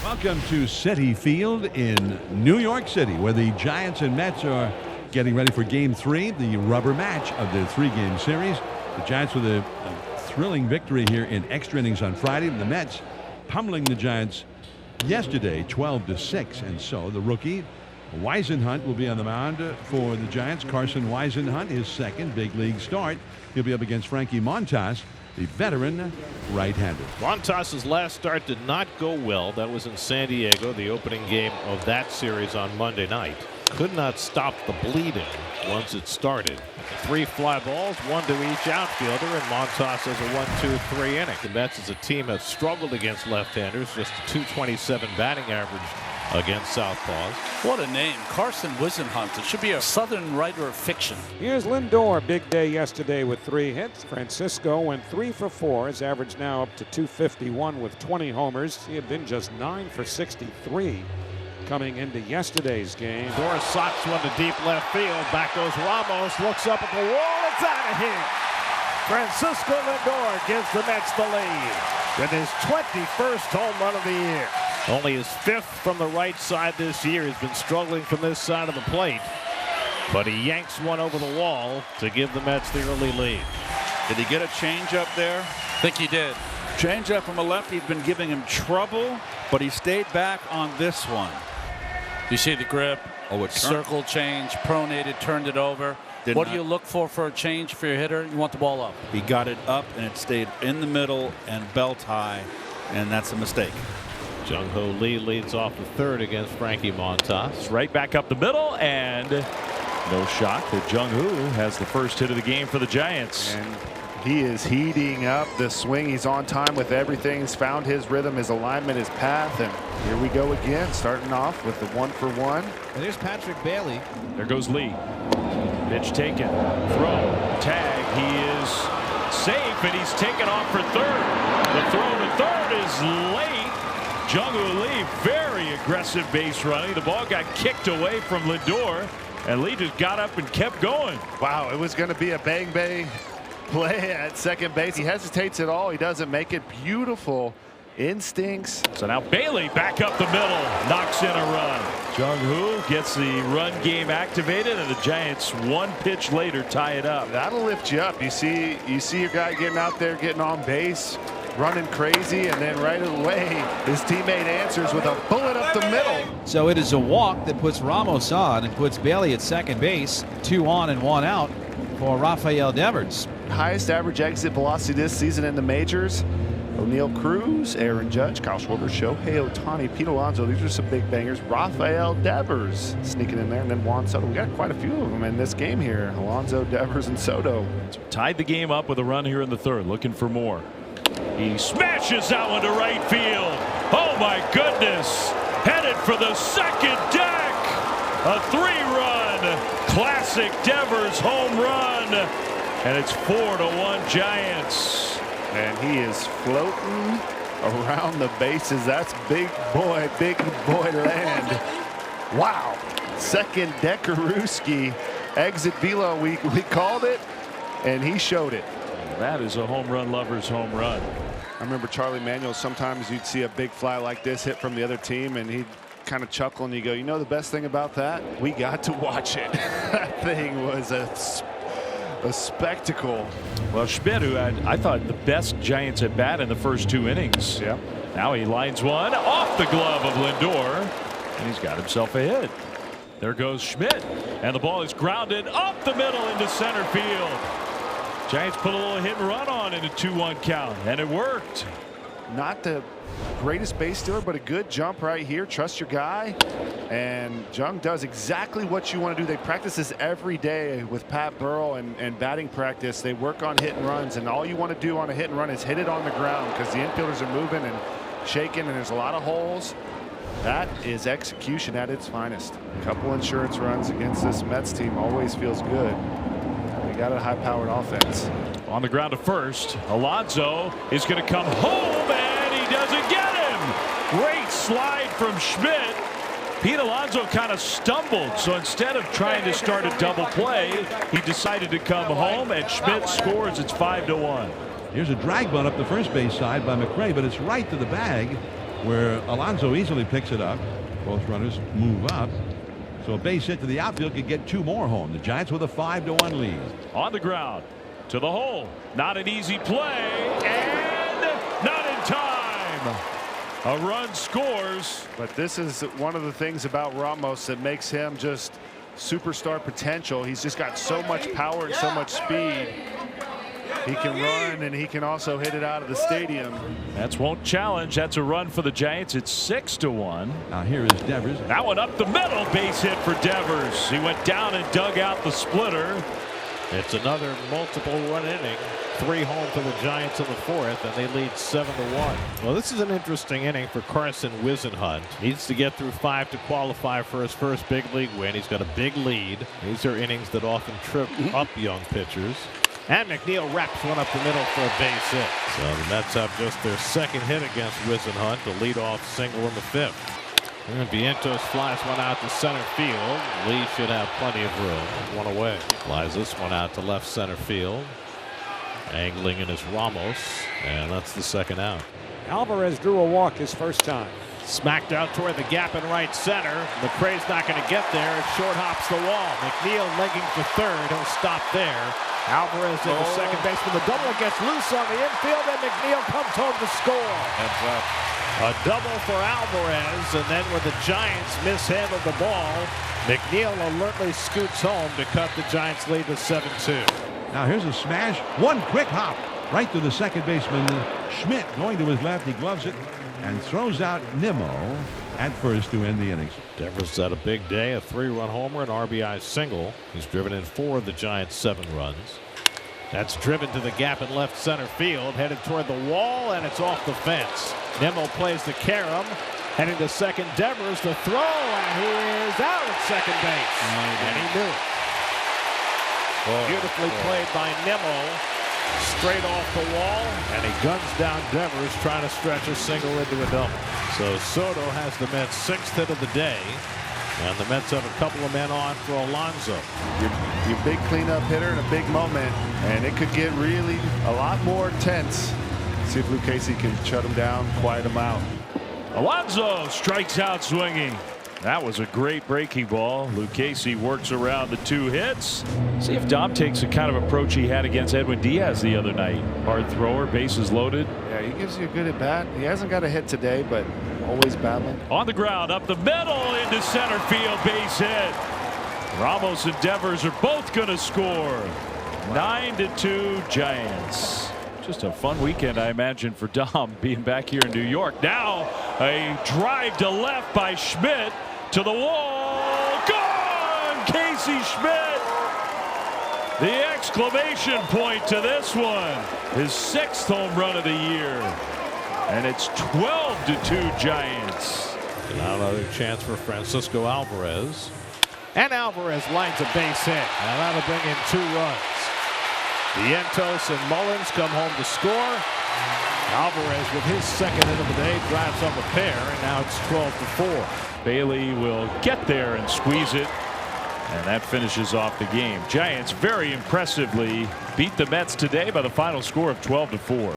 Welcome to Citi Field in New York City, where the Giants and Mets are getting ready for Game 3, the rubber match of the three-game series. The Giants with a thrilling victory here in extra innings on Friday, and the Mets pummeling the Giants yesterday 12-6. And so the rookie Whisenhunt will be on the mound for the Giants. Carson Whisenhunt, his second big league start. He'll be up against Frankie Montas, the veteran right-hander. Montas's last start did not go well. That was in San Diego, the opening game of that series on Monday night. Could not stop the bleeding once it started. 3 fly balls, 1 to each outfielder, and Montas has a 1-2-3 inning. The Mets as a team have struggled against left-handers, just a .227 batting average against southpaws. What a name, Carson Whisenhunt. It should be a Southern writer of fiction. Here's Lindor, big day yesterday with 3 hits. Francisco went 3 for 4. His average now up to .251 with 20 homers. He had been just 9 for 63 coming into yesterday's game. Doris socks one to deep left field. Back goes Ramos, looks up at the wall. It's out of here. Francisco Lindor gives the Mets the lead with his 21st home run of the year. Only his 5th from the right side this year. He's been struggling from this side of the plate, but he yanks one over the wall to give the Mets the early lead. Did he get a changeup there? I think he did. Changeup from a lefty had been giving him trouble, but he stayed back on this one. You see the grip? Oh, it's circle change, pronated, turned it over. What do you look for a change for your hitter? You want the ball up. He got it up, and it stayed in the middle and belt high, and that's a mistake. Jung-Ho Lee leads off the third against Frankie Montas. Right back up the middle, and no shock that Jung-Ho has the first hit of the game for the Giants. And he is heating up the swing. He's on time with everything. He's found his rhythm, his alignment, his path, and here we go again, starting off with the 1-for-1. And there's Patrick Bailey. There goes Lee. Pitch taken. Throw. Tag. He is safe, and he's taken off for third. The throw to third is late. Jung-Ho Lee, very aggressive base running. The ball got kicked away from Lindor, and Lee just got up and kept going. Wow, it was going to be a bang-bang play at second base. He hesitates at all. He doesn't make it. Beautiful instincts. So now Bailey back up the middle, knocks in a run. Jung-Ho gets the run game activated, and the Giants 1 pitch later tie it up. That'll lift you up. You see your guy getting out there, getting on base, running crazy, and then right away his teammate answers with a bullet up the middle. So it is a walk that puts Ramos on and puts Bailey at second base. 2 on and 1 out for Rafael Devers. Highest average exit velocity this season in the majors. O'Neal Cruz, Aaron Judge, Kyle Schwarber, Shohei Ohtani, Pete Alonso. These are some big bangers. Rafael Devers sneaking in there, and then Juan Soto. We got quite a few of them in this game here. Alonso, Devers, and Soto. Tied the game up with a run here in the third, looking for more. He smashes that one to right field. Oh my goodness. Headed for the second deck. A 3-run classic Devers home run. And it's 4-1 Giants. And he is floating around the bases. That's big boy land. Wow. Second Deckerooski exit velo. We called it, and he showed it. That is a home run lover's home run. I remember Charlie Manuel, sometimes you'd see a big fly like this hit from the other team, and he'd kind of chuckle, and you go, you know the best thing about that? We got to watch it. That thing was a spectacle. Well, Schmidt, who had, I thought, the best Giants at bat in the first 2 innings. Yep. Now he lines one off the glove of Lindor, and he's got himself a hit. There goes Schmidt, and the ball is grounded up the middle into center field. Giants put a little hit and run on in a 2-1 count, and it worked. Not the greatest base stealer, but a good jump right here. Trust your guy. And Jung does exactly what you want to do. They practice this every day with Pat Burrell and batting practice. They work on hit and runs, and all you want to do on a hit and run is hit it on the ground because the infielders are moving and shaking, and there's a lot of holes. That is execution at its finest. A couple insurance runs against this Mets team always feels good. They got a high-powered offense. On the ground to first, Alonso is going to come home, and he doesn't get him. Great slide from Schmidt. Pete Alonso kind of stumbled, so instead of trying to start a double play, he decided to come home, and Schmidt scores. It's 5-1. Here's a drag bunt up the first base side by McRae, but it's right to the bag. where Alonso easily picks it up. Both runners move up. So a base hit to the outfield could get 2 more home. The Giants with a 5-1 lead. On the ground to the hole. Not an easy play, and not in time. A run scores. But this is one of the things about Ramos that makes him just superstar potential. He's just got so much power and so much speed. He can run, and he can also hit it out of the stadium. That's won't challenge. That's a run for the Giants. It's 6-1. Now here is Devers. That one up the middle. Base hit for Devers. He went down and dug out the splitter. It's another multiple run inning. 3 home for the Giants in the 4th, and they lead 7-1. Well, this is an interesting inning for Carson Whisenhunt. Needs to get through 5 to qualify for his first big league win. He's got a big lead. These are innings that often trip up young pitchers. And McNeil wraps one up the middle for a base hit. So the Mets have just their 2nd hit against Whisenhunt, the leadoff single in the 5th. And Vientos flies one out to center field. Lee should have plenty of room. One away. Flies this one out to left center field. Angling in is Ramos, and that's the 2nd out. Alvarez drew a walk his first time. Smacked out toward the gap in right center. McRae's not going to get there. It short hops the wall. McNeil legging for 3rd. He'll stop there. Alvarez in the second baseman. The double gets loose on the infield, and McNeil comes home to score. Heads up. A double for Alvarez, and then when the Giants mishandled the ball, McNeil alertly scoots home to cut the Giants' lead to 7-2. Now here's a smash. One quick hop right to the second baseman. Schmidt going to his left. He gloves it and throws out Nimmo at first to end the innings. Devers had a big day, a 3-run homer, an RBI single. He's driven in 4 of the Giants' 7 runs. That's driven to the gap in left center field, headed toward the wall, and it's off the fence. Nimmo plays the carom, heading to second. Devers the throw, and he is out at second base. And he knew it. Beautifully played by Nimmo. Straight off the wall, and he guns down Devers, trying to stretch a single into a double. So Soto has the Mets' 6th hit of the day, and the Mets have a couple of men on for Alonso. Your big cleanup hitter in a big moment, and it could get really a lot more tense. See if Lucchesi can shut him down, quiet him out. Alonso strikes out swinging. That was a great breaking ball. Lucchesi works around the 2 hits. See if Dom takes the kind of approach he had against Edwin Diaz the other night. Hard thrower, bases loaded. Yeah, he gives you a good at bat. He hasn't got a hit today, but always battling. On the ground, up the middle, into center field, base hit. Ramos and Devers are both going to score. 9-2 Giants. Just a fun weekend, I imagine, for Dom being back here in New York. Now a drive to left by Schmidt to the wall. Gone! Casey Schmidt. The exclamation point to this one. His 6th home run of the year. And it's 12-2 Giants. Now another chance for Francisco Alvarez. And Alvarez lines a base hit. Now that'll bring in 2 runs. Vientos and Mullins come home to score. Alvarez with his 2nd hit of the day drives up a pair, and now it's 12-4. Bailey will get there and squeeze it, and that finishes off the game. Giants very impressively beat the Mets today by the final score of 12-4.